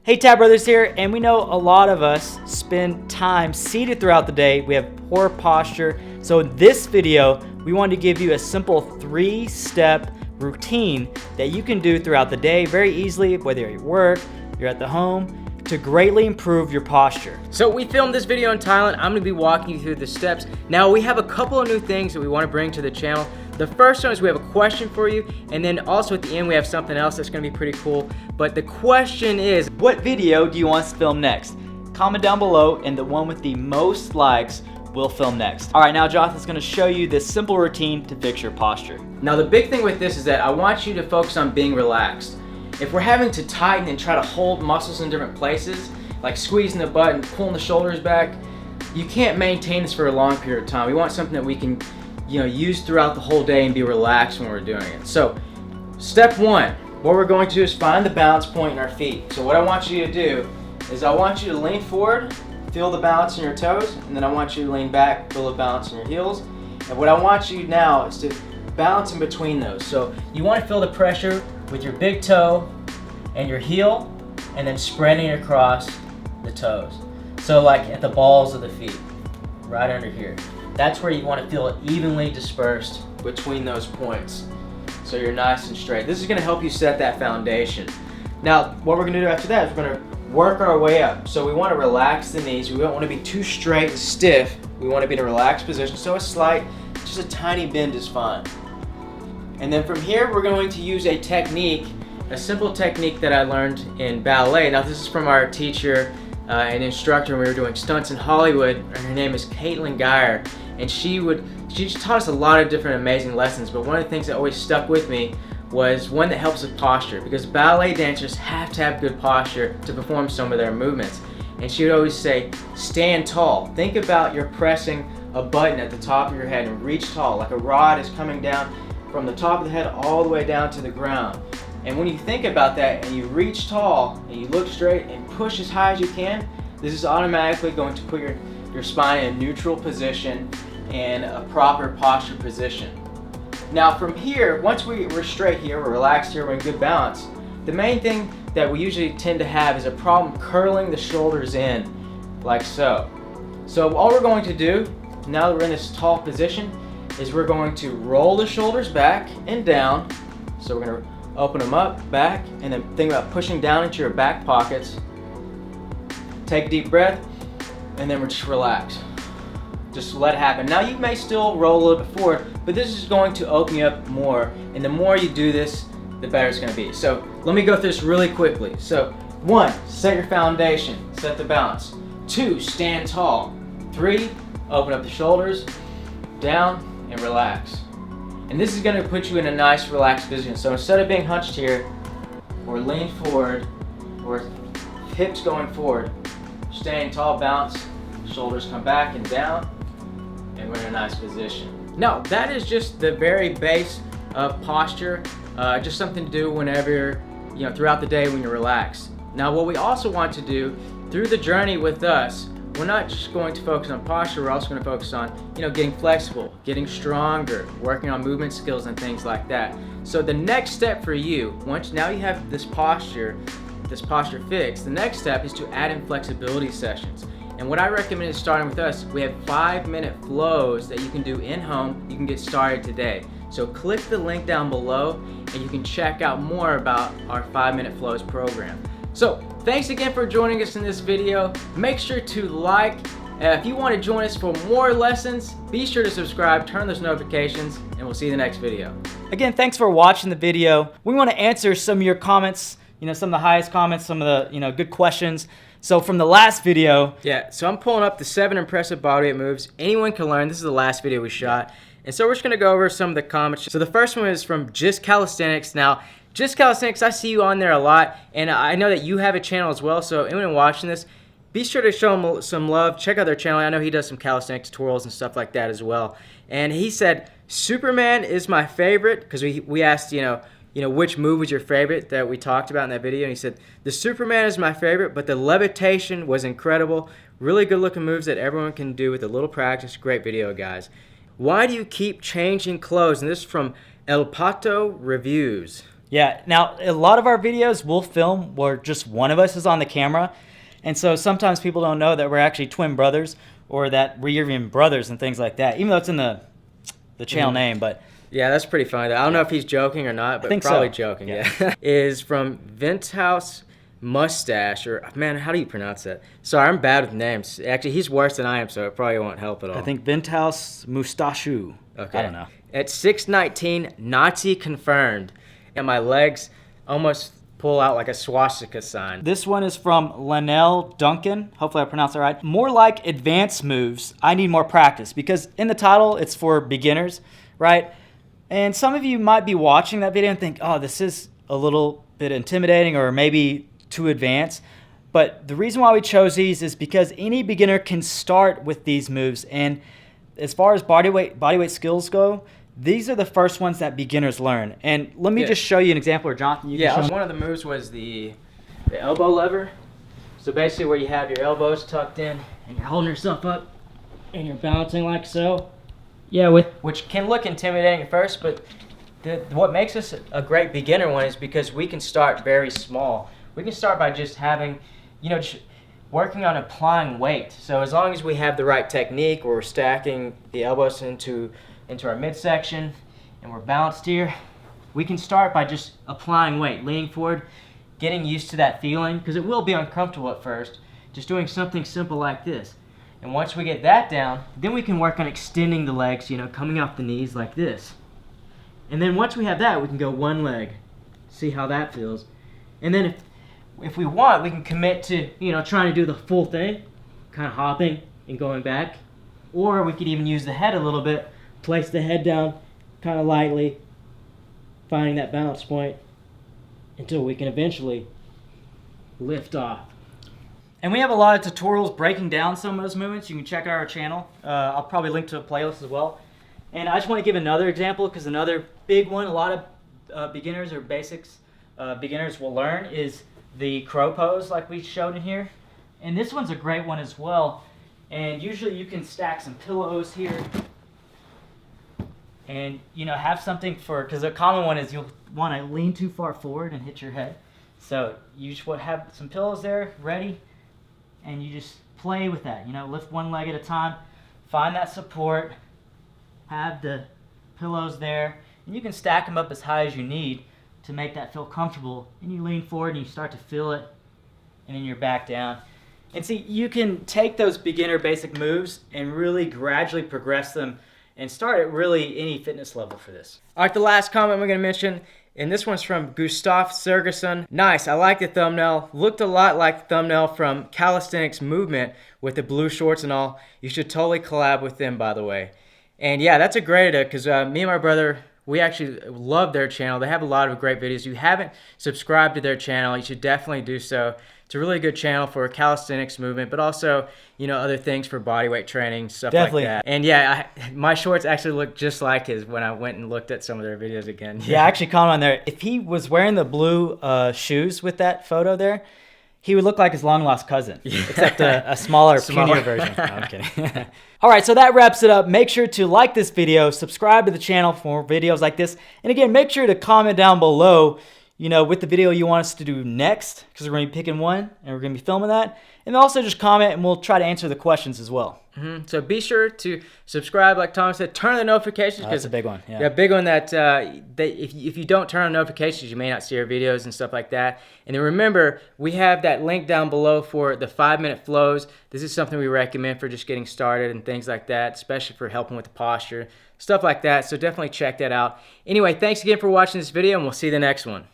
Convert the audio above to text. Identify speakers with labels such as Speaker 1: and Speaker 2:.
Speaker 1: Hey, Tapp Brothers here, and we know a lot of us spend time seated throughout the day. We have poor posture. So in this video, we wanted to give you a simple 3-step routine that you can do throughout the day very easily, whether you're at work, you're at the home, to greatly improve your posture.
Speaker 2: So we filmed this video in Thailand. I'm gonna be walking you through the steps. Now we have a couple of new things that we wanna bring to the channel. The first one is we have a question for you, and then also at the end we have something else that's gonna be pretty cool. But the question is,
Speaker 1: what video do you want us to film next? Comment down below, and the one with the most likes we'll film next. All right, now Jonathan's gonna show you this simple routine to fix your posture.
Speaker 2: now the big thing with this is that I want you to focus on being relaxed. If we're having to tighten and try to hold muscles in different places, like squeezing the butt and pulling the shoulders back, you can't maintain this for a long period of time. We want something that we can, use throughout the whole day and be relaxed when we're doing it. So, step one, what we're going to do is find the balance point in our feet. So what I want you to do is I want you to lean forward, feel the balance in your toes, and then I want you to lean back, feel the balance in your heels. And what I want you now is to balance in between those. So you want to feel the pressure with your big toe and your heel, and then spreading across the toes. So like at the balls of the feet, right under here. That's where you want to feel it evenly dispersed between those points. So you're nice and straight. This is going to help you set that foundation. Now, what we're going to do after that is we're going to work our way up. So we want to relax the knees. We don't want to be too straight and stiff. We want to be in a relaxed position. So a slight, just a tiny bend is fine. And then from here, we're going to use a technique, a simple technique that I learned in ballet. Now this is from our teacher and instructor when we were doing stunts in Hollywood. Her name is Caitlin Geyer, and she just taught us a lot of different amazing lessons, but one of the things that always stuck with me was one that helps with posture, because ballet dancers have to have good posture to perform some of their movements. And she would always say, stand tall. Think about you're pressing a button at the top of your head and reach tall, like a rod is coming down from the top of the head all the way down to the ground. And when you think about that and you reach tall and you look straight and push as high as you can, this is automatically going to put your spine in a neutral position and a proper posture position. Now from here, once we're straight here, we're relaxed here, we're in good balance, the main thing that we usually tend to have is a problem curling the shoulders in, like so. So all we're going to do, now that we're in this tall position, is we're going to roll the shoulders back and down. So we're going to open them up, back, and then think about pushing down into your back pockets. Take a deep breath, and then we're just relax. Just let it happen. Now you may still roll a little bit forward, but this is going to open you up more, and the more you do this, the better it's going to be. So let me go through this really quickly. So 1, set your foundation, set the balance. 2, stand tall. 3, open up the shoulders, down, and relax. And this is going to put you in a nice relaxed position. So instead of being hunched here, or lean forward, or hips going forward, staying tall, bounce, shoulders come back and down, and we're in a nice position. Now that is just the very base of posture, just something to do whenever, throughout the day when you're relaxed. Now what we also want to do through the journey with us, we're not just going to focus on posture, we're also going to focus on, getting flexible, getting stronger, working on movement skills and things like that. So the next step for you, once now you have this posture fixed, the next step is to add in flexibility sessions. And what I recommend is starting with us. We have 5-minute flows that you can do in home. You can get started today. So click the link down below and you can check out more about our 5-minute flows program. So thanks again for joining us in this video. Make sure to like. If you want to join us for more lessons, be sure to subscribe, turn those notifications, and we'll see you in the next video.
Speaker 1: Again, thanks for watching the video. We want to answer some of your comments, some of the highest comments, some of the good questions. So from the last video.
Speaker 2: Yeah, so I'm pulling up the 7 impressive bodyweight moves anyone can learn. This is the last video we shot. And so we're just going to go over some of the comments. So the first one is from JustCalisthenics. Now, JustCalisthenics, I see you on there a lot, and I know that you have a channel as well, so anyone watching this, be sure to show him some love. Check out their channel. I know he does some calisthenics tutorials and stuff like that as well. And he said, Superman is my favorite, because we asked, which move was your favorite that we talked about in that video, and he said, the Superman is my favorite, but the levitation was incredible. Really good looking moves that everyone can do with a little practice. Great video, guys. Why do you keep changing clothes? And this is from El Pato Reviews.
Speaker 1: Yeah, now a lot of our videos we'll film where just one of us is on the camera. And so sometimes people don't know that we're actually twin brothers or that we're even brothers and things like that, even though it's in the channel name. But
Speaker 2: yeah, that's pretty funny. I don't know if he's joking or not, but probably joking. Yeah. Is from Venthouse Mustache, or man, how do you pronounce that? Sorry, I'm bad with names. Actually, he's worse than I am, so it probably won't help at all.
Speaker 1: I think Venthouse Mustachu.
Speaker 2: Okay.
Speaker 1: I don't know.
Speaker 2: At 619, Nazi confirmed, and my legs almost pull out like a swastika sign.
Speaker 1: This one is from Linnell Duncan. Hopefully I pronounced that right. More like advanced moves. I need more practice, because in the title it's for beginners, right? And some of you might be watching that video and think, oh, this is a little bit intimidating or maybe too advanced. But the reason why we chose these is because any beginner can start with these moves. And as far as bodyweight skills go, these are the first ones that beginners learn. And let me just show you an example, or Jonathan, you can show
Speaker 2: one of the moves was the elbow lever. So basically where you have your elbows tucked in and you're holding yourself up and you're balancing like so.
Speaker 1: Yeah,
Speaker 2: which can look intimidating at first, but what makes us a great beginner one is because we can start very small. We can start by just having, just working on applying weight. So as long as we have the right technique, where we're stacking the elbows into our midsection and we're balanced here, we can start by just applying weight, leaning forward, getting used to that feeling, because it will be uncomfortable at first, just doing something simple like this. And once we get that down, then we can work on extending the legs, coming off the knees like this. And then once we have that, we can go one leg, see how that feels. And then if we want, we can commit to, trying to do the full thing, kind of hopping and going back. Or we could even use the head a little bit, place the head down kind of lightly, finding that balance point until we can eventually lift off.
Speaker 1: And we have a lot of tutorials breaking down some of those movements. You can check out our channel. I'll probably link to a playlist as well. And I just want to give another example, because another big one a lot of beginners or basics beginners will learn is the crow pose, like we showed in here. And this one's a great one as well. And usually you can stack some pillows here and have something because a common one is you'll want to lean too far forward and hit your head. So you just want to have some pillows there ready, and you just play with that. Lift one leg at a time, find that support, have the pillows there, and you can stack them up as high as you need to make that feel comfortable. And you lean forward and you start to feel it, and then you're back down. And see, you can take those beginner basic moves and really gradually progress them and start at really any fitness level for this.
Speaker 2: All right, the last comment we're going to mention, and this one's from Gustav Sergesson. Nice, I like the thumbnail. Looked a lot like the thumbnail from Calisthenics Movement with the blue shorts and all. You should totally collab with them, by the way. And yeah, that's a great idea, because me and my brother, we actually love their channel. They have a lot of great videos. If you haven't subscribed to their channel, you should definitely do so. It's a really good channel for calisthenics movement, but also, other things for bodyweight training, stuff like that. And yeah, my shorts actually look just like his when I went and looked at some of their videos again.
Speaker 1: Yeah, I actually comment on there. If he was wearing the blue shoes with that photo there, he would look like his long-lost cousin, except a smaller, puny version. No, I'm kidding. All right, so that wraps it up. Make sure to like this video, subscribe to the channel for more videos like this. And again, make sure to comment down below, with the video you want us to do next, because we're going to be picking one, and we're going to be filming that. And also just comment, and we'll try to answer the questions as well.
Speaker 2: So be sure to subscribe, like Tom said. Turn on the notifications.
Speaker 1: That's a big one.
Speaker 2: Yeah, big one that if you don't turn on notifications, you may not see our videos and stuff like that. And then remember, we have that link down below for the 5-minute flows. This is something we recommend for just getting started and things like that, especially for helping with the posture, stuff like that. So definitely check that out. Anyway, thanks again for watching this video, and we'll see you in the next one.